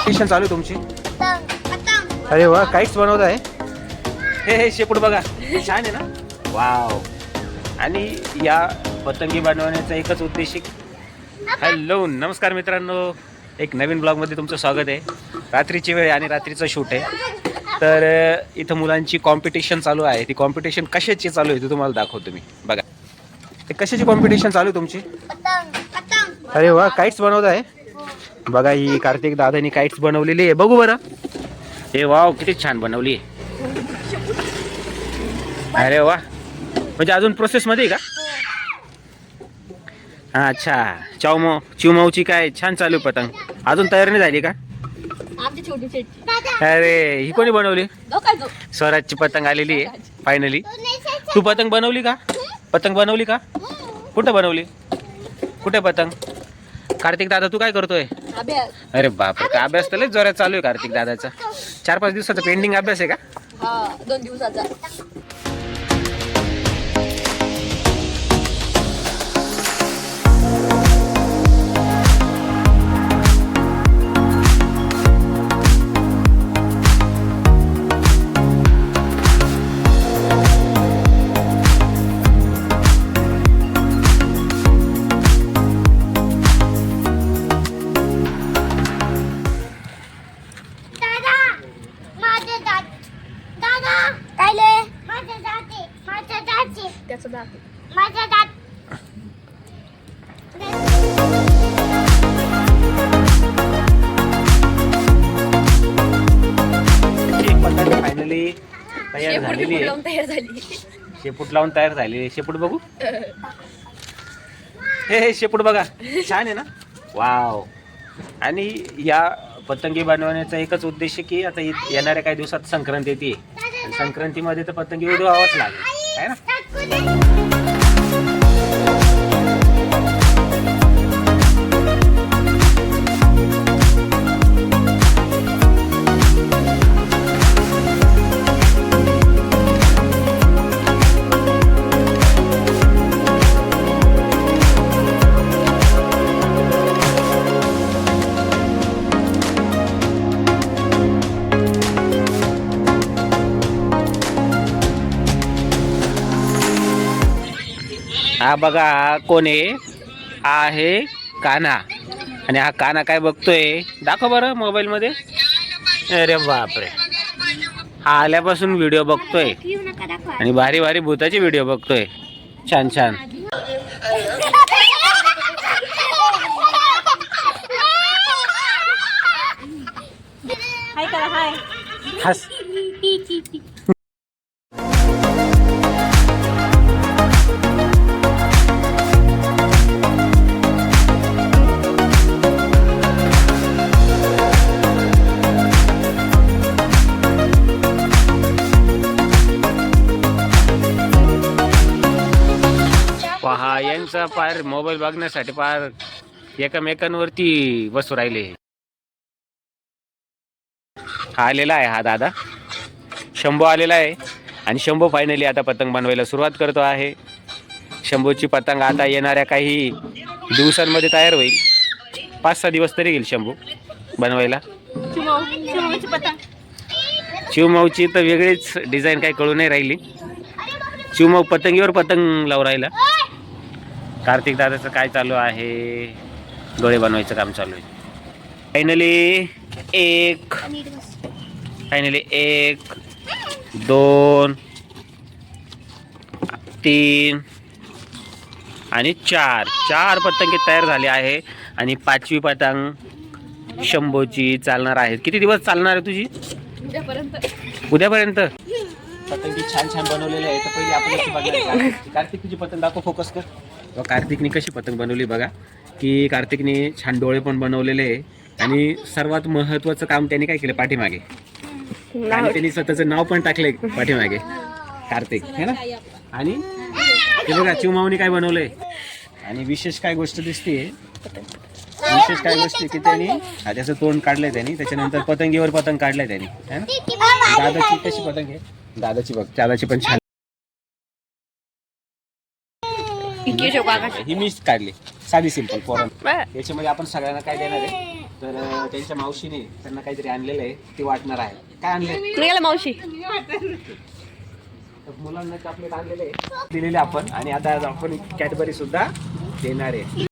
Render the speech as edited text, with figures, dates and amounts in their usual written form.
Tuition चालू तुमची? अरे वा, काहीच बनवत आहे. हे शेपूट बघा, छान आहे ना. वाव. आणि या पतंगी बनवण्याचा एकच उद्देश. हॅलो नमस्कार मित्रांनो, एक नवीन ब्लॉगमध्ये तुमचं स्वागत आहे. रात्रीची वेळ आणि रात्रीचं शूट आहे. तर इथं मुलांची कॉम्पिटिशन चालू आहे. ती कॉम्पिटिशन कशाची चालू आहे ते तुम्हाला दाखवतो मी. बघा, ते कशाची कॉम्पिटिशन चालू आहे तुमची? अरे वा, काहीच बनवत आहे. बघा, ही कार्तिक दादानी काहीच बनवलेली आहे. बघू बरं. हे वाव, किती छान बनवली आहे. अरे वा, म्हणजे अजून प्रोसेसमध्ये आहे का? हा, अच्छा. चिवमाऊची काय छान चालू पतंग. अजून तयार नाही झाली का? अरे, ही कोणी बनवली? स्वराजची पतंग आलेली आहे फायनली. तू पतंग बनवली का? पतंग बनवली का? कुठं बनवली? कुठे पतंग? कार्तिक दादा तू काय करतोय? अरे बापरे, का अभ्यास तर लय जोरात चालू आहे कार्तिक दादाचा. 4-5 दिवसाचा पेंडिंग अभ्यास आहे का? 2 दिवसाचा. त्याचं दात. पतंग फायनली तयार झालेली आहे. शेपूट लावून तयार झाली. शेपूट बघू. हे शेपूट बघा, छान आहे ना. वाव. आणि या पतंगी बनवण्याचा एकच उद्देश की आता येणाऱ्या काही दिवसात संक्रांती येते. संक्रांतीमध्ये तर पतंगी उडवावंच लागेल, आहे ना. हा बघा, कोण आहे? कान्हा. आणि हा कान्हा काय बघतोय दाखव बरं मोबाईल मध्ये. अरे बापरे, हा आल्यापासून व्हिडिओ बघतोय आणि भारी भारी भूताची व्हिडिओ बघतोय. छान छान. हाय करा, हाय. हस. पहा, यांचा पार मोबाईल बघण्यासाठी पार एकमेकांवरती बसू राहिले. हा आलेला आहे, हा दादा शंभू आलेला आहे. आणि शंभू फायनली आता पतंग बनवायला सुरुवात करतो आहे. शंभूची पतंग आता येणाऱ्या काही दिवसांमध्ये तयार होईल. 5-6 दिवस तरी घेईल शंभू बनवायला. चिवमाऊची तर वेगळीच डिझाईन काही कळू नाही राहिली. चिवमाऊ पतंगीवर पतंग लावून राहिला. कार्तिक दादाचं काय चालू आहे? डोळे बनवायचं काम चालू आहे. फायनली 1 2 3 आणि 4 पतंगे तयार झाले आहे. आणि 5वी पतंग शंभूची चालणार आहे. किती दिवस चालणार आहे तुझी? उद्यापर्यंत. पतंगी छान छान बनवलेले आहे. तर पहिले आपण कार्तिक तुझी पतंग दाखव, फोकस कर. कार्तिकने कशी पतंग बनवली बघा, की कार्तिकने छान डोळे पण बनवलेले आहे. आणि सर्वात महत्त्वाचं काम त्यांनी काय केलं पाठीमागे, आणि त्यांनी स्वतःचं नाव पण टाकलंय पाठीमागे, कार्तिक, है ना. आणि हे बघा चिवमाऊनी काय बनवलंय. आणि विशेष काय गोष्ट दिसते, विशेष काय गोष्ट की त्यांनी त्याचं तोंड काढलंय त्यांनी. त्याच्यानंतर पतंगीवर पतंग काढलंय त्यांनी, है ना. दादाची कशी पतंग आहे? दादाची बघ, दादाची पण छान. केशव काका ही मीच काढली साधी सिंपल पोरांना. याच्यामध्ये आपण सगळ्यांना काय देणार आहे तर त्यांच्या मावशीने त्यांना काहीतरी आणलेलं आहे ते वाटणार आहे. काय आणले गेला मावशी मुलांना चॉकलेट आणलेले दिलेले आपण आणि आता आपण कॅडबरी सुद्धा देणार आहे.